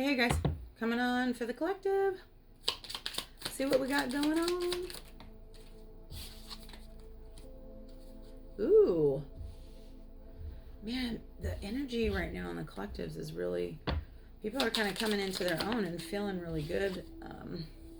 Hey guys, coming on for the collective. See what we got going on. Ooh. Man, the energy right now in the collectives is really, people are kind of coming into their own and feeling really good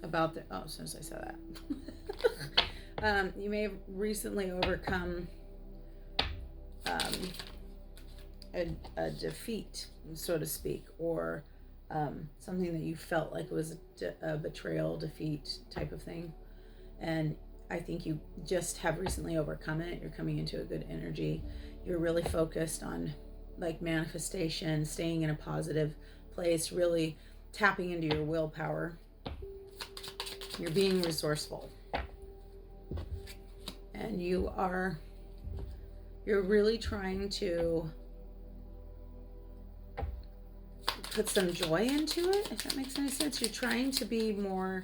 about the, oh, as soon as I said that. You may have recently overcome a defeat, so to speak, or something that you felt like was a betrayal, defeat type of thing. And I think you just have recently overcome it. You're coming into a good energy. You're really focused on like manifestation, staying in a positive place, really tapping into your willpower. You're being resourceful. And you're really trying to put some joy into it, if that makes any sense. You're trying to be more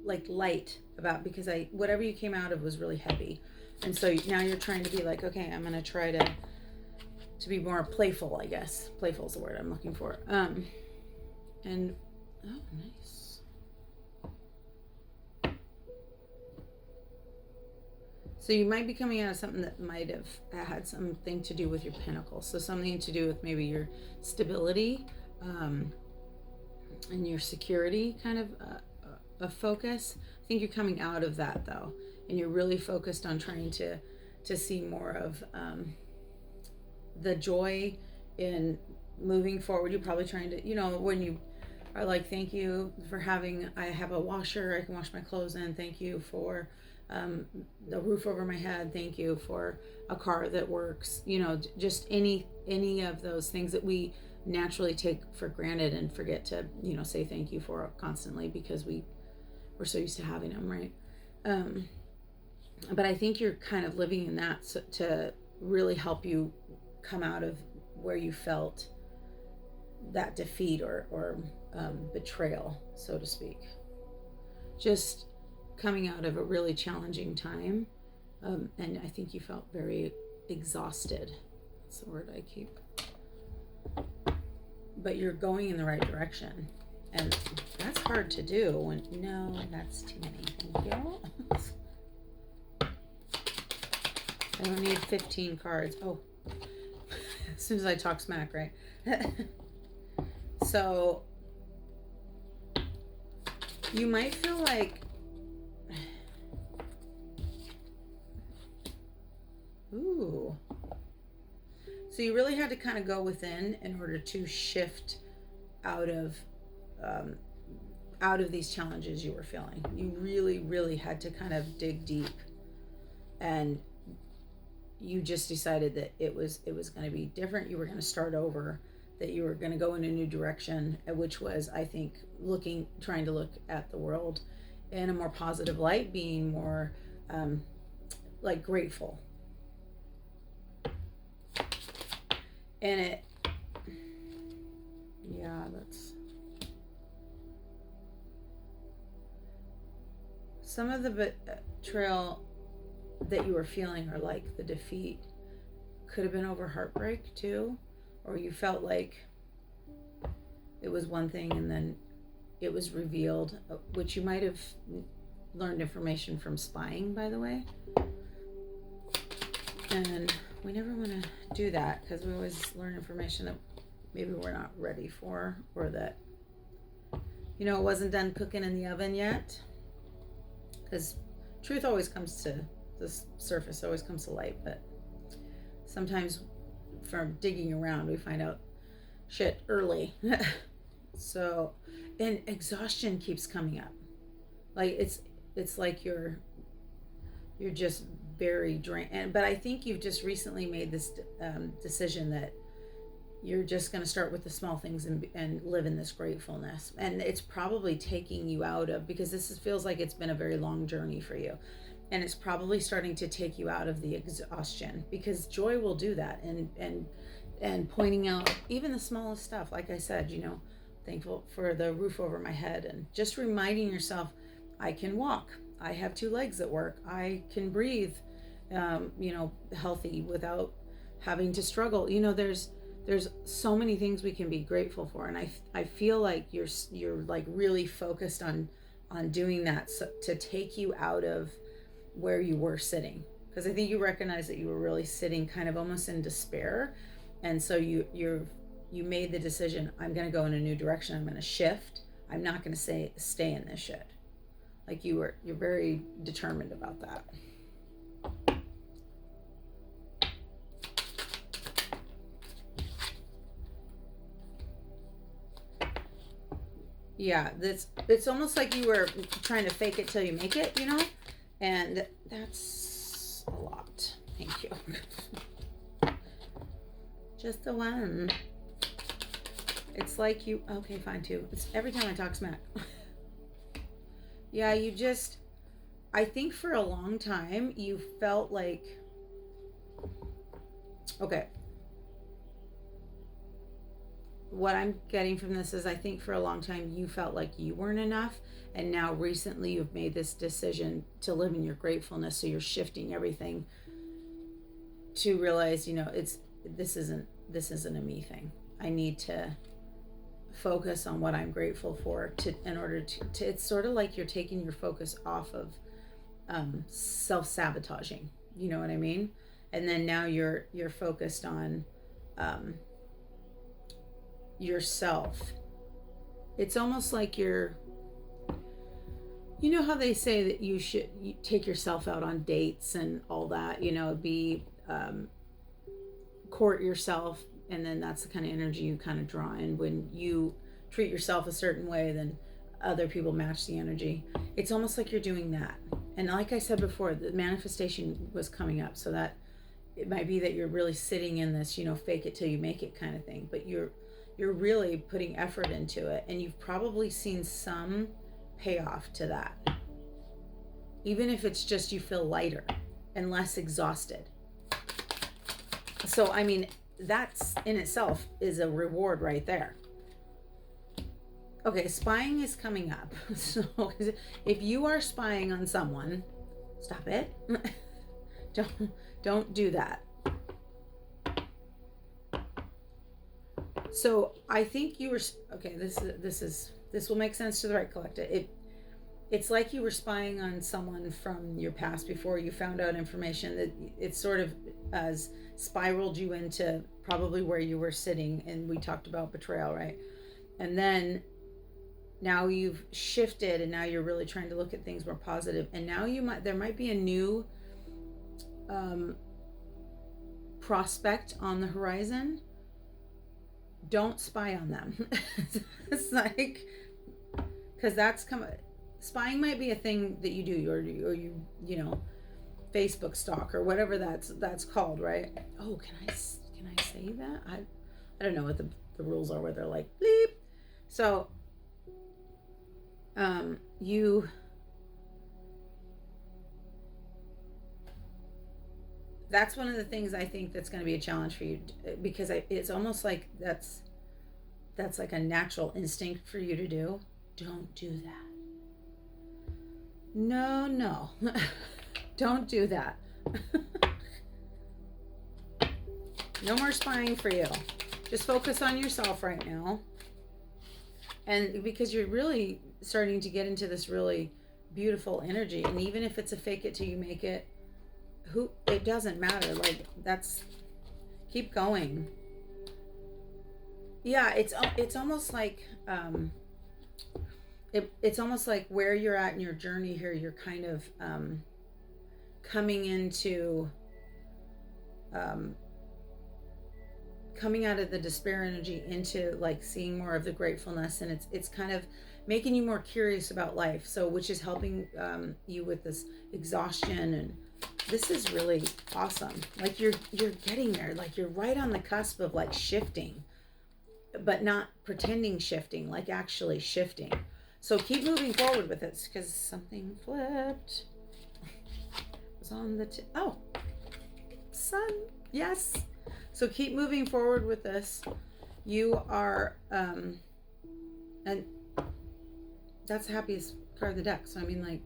like light about, because whatever you came out of was really heavy, and so now you're trying to be like, okay, I'm gonna try to be more playful, I guess. Playful is the word I'm looking for. And oh, nice. So you might be coming out of something that might have had something to do with your pinnacle. So something to do with maybe your stability and your security kind of a focus. I think you're coming out of that though, and you're really focused on trying to see more of the joy in moving forward. You're probably trying to, when you are like, thank you for I have a washer I can wash my clothes in. Thank you for the roof over my head. Thank you for a car that works. Just any of those things that we naturally take for granted and forget to, say thank you for constantly, because we're so used to having them, right? But I think you're kind of living in that to really help you come out of where you felt that defeat or betrayal, so to speak. Just coming out of a really challenging time, and I think you felt very exhausted. That's the word I keep. But you're going in the right direction, and that's hard to do when, no, that's too many. Thank you. I don't need 15 cards. Oh, as soon as I talk smack, right? So you might feel like, ooh. So you really had to kind of go within in order to shift out of these challenges you were feeling. You really, really had to kind of dig deep, and you just decided that it was going to be different. You were going to start over, that you were going to go in a new direction, which was, I think, trying to look at the world in a more positive light, being more like grateful. And that's some of the betrayal that you were feeling, or like the defeat, could have been over heartbreak too, or you felt like it was one thing and then it was revealed, which you might have learned information from spying, by the way. And we never want to do that, because we always learn information that maybe we're not ready for, or that, it wasn't done cooking in the oven yet. Because truth always comes to the surface, always comes to light, but sometimes from digging around we find out shit early. So, and exhaustion keeps coming up. Like it's like you're just very drained. But I think you've just recently made this decision that you're just going to start with the small things and live in this gratefulness. And it's probably taking you out of, because feels like it's been a very long journey for you. And it's probably starting to take you out of the exhaustion, because joy will do that. And pointing out even the smallest stuff, like I said, thankful for the roof over my head, and just reminding yourself, I can walk. I have 2 legs that work. I can breathe, healthy without having to struggle. there's so many things we can be grateful for, and I feel like you're like really focused on doing that, so, to take you out of where you were sitting, because I think you recognize that you were really sitting kind of almost in despair, and so you made the decision, I'm going to go in a new direction, I'm going to shift, I'm not going to stay in this shit. Like you're very determined about that. Yeah, it's almost like you were trying to fake it till you make it, you know? And that's a lot. Thank you. Just the one. It's like you, okay, fine too. It's every time I talk smack. Yeah, I think for a long time you felt like, okay, what I'm getting from this is I think for a long time you felt like you weren't enough, and now recently you've made this decision to live in your gratefulness, so you're shifting everything to realize, this isn't a me thing. I need to focus on what I'm grateful for in order to it's sort of like you're taking your focus off of self-sabotaging, you know what I mean? And then now you're focused on yourself. It's almost like you know how they say that you take yourself out on dates and all that, be court yourself, and then that's the kind of energy you kind of draw in. When you treat yourself a certain way, then other people match the energy. It's almost like you're doing that. And like I said before, the manifestation was coming up, so that it might be that you're really sitting in this, fake it till you make it kind of thing, but you're really putting effort into it, and you've probably seen some payoff to that, even if it's just you feel lighter and less exhausted. So I mean, that's in itself is a reward right there. Okay, spying is coming up. So if you are spying on someone, stop it. Don't do that. So I think you were okay. This will make sense to the right collective. It's like you were spying on someone from your past before you found out information that it sort of has spiraled you into probably where you were sitting, and we talked about betrayal, right? And then now you've shifted, and now you're really trying to look at things more positive, and now there might be a new prospect on the horizon. Don't spy on them. It's like, because spying might be a thing that you do, or you Facebook stalk or whatever that's called, right? Oh, can I say that? I don't know what the rules are, where they're like bleep. So that's one of the things I think that's going to be a challenge for you, because it's almost like that's like a natural instinct for you to do. Don't do that. No. Don't do that. No more spying for you. Just focus on yourself right now. And because you're really starting to get into this really beautiful energy, and even if it's a fake it till you make it, it doesn't matter. Like, keep going. Yeah, it's almost like it's almost like where you're at in your journey here, you're kind of coming into coming out of the despair energy into like seeing more of the gratefulness, and it's kind of making you more curious about life, so which is helping you with this exhaustion. And this is really awesome. Like you're getting there, like you're right on the cusp of like shifting, but not pretending shifting, like actually shifting. So keep moving forward with it, because something flipped. It was on the sun. Yes. So keep moving forward with this. You are and that's the happiest card of the deck. So I mean, like,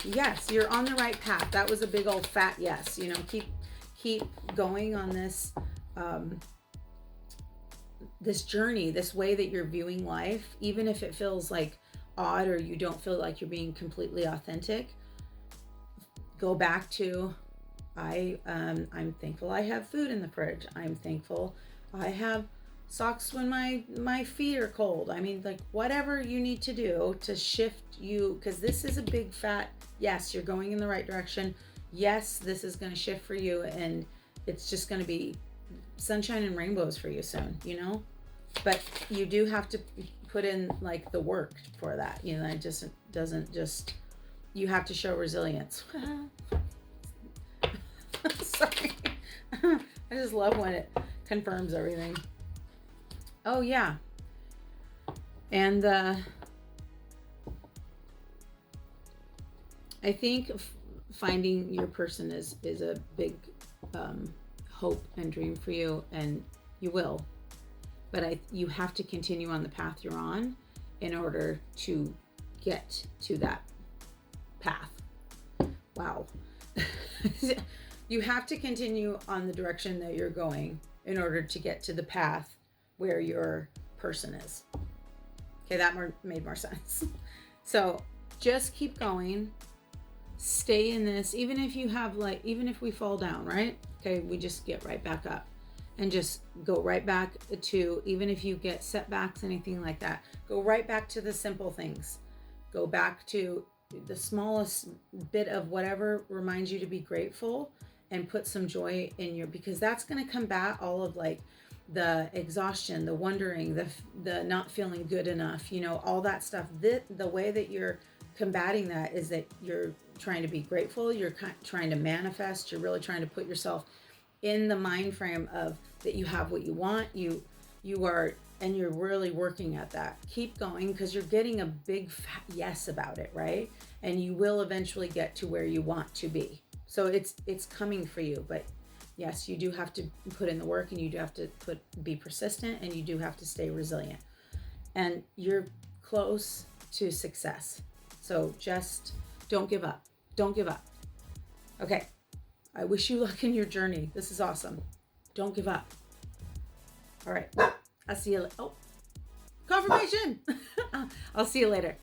yes, you're on the right path. That was a big old fat yes. Keep keep going on this this journey, this way that you're viewing life, even if it feels like odd or you don't feel like you're being completely authentic. Go back to, I'm thankful I have food in the fridge. I'm thankful I have socks when my feet are cold. I mean, like, whatever you need to do to shift you, because this is a big fat yes, you're going in the right direction. Yes, this is going to shift for you, and it's just going to be sunshine and rainbows for you soon, you know. But you do have to put in like the work for that, you know. It just doesn't just, you have to show resilience. Sorry. I just love when it confirms everything. Oh yeah. And I think finding your person is a big hope and dream for you, and you will. But you have to continue on the path you're on in order to get to that path. Wow. You have to continue on the direction that you're going in order to get to the path where your person is. Okay, that made more sense. So just keep going. Stay in this. Even if you have even if we fall down, right? Okay, we just get right back up and just go right back to, even if you get setbacks, anything like that, go right back to the simple things. Go back to the smallest bit of whatever reminds you to be grateful, and put some joy in your, because that's going to combat all of like the exhaustion, the wondering, the not feeling good enough, you know, all that stuff. The way that you're combating that is that you're trying to be grateful, you're trying to manifest, you're really trying to put yourself in the mind frame of that you have what you want, you are, and you're really working at that. Keep going, because you're getting a big fat yes about it, right? And you will eventually get to where you want to be. So it's coming for you. But yes, you do have to put in the work, and you do have to be persistent, and you do have to stay resilient. And you're close to success. So just don't give up. Don't give up. Okay. I wish you luck in your journey. This is awesome. Don't give up. All right. I'll see you. Oh, confirmation. I'll see you later.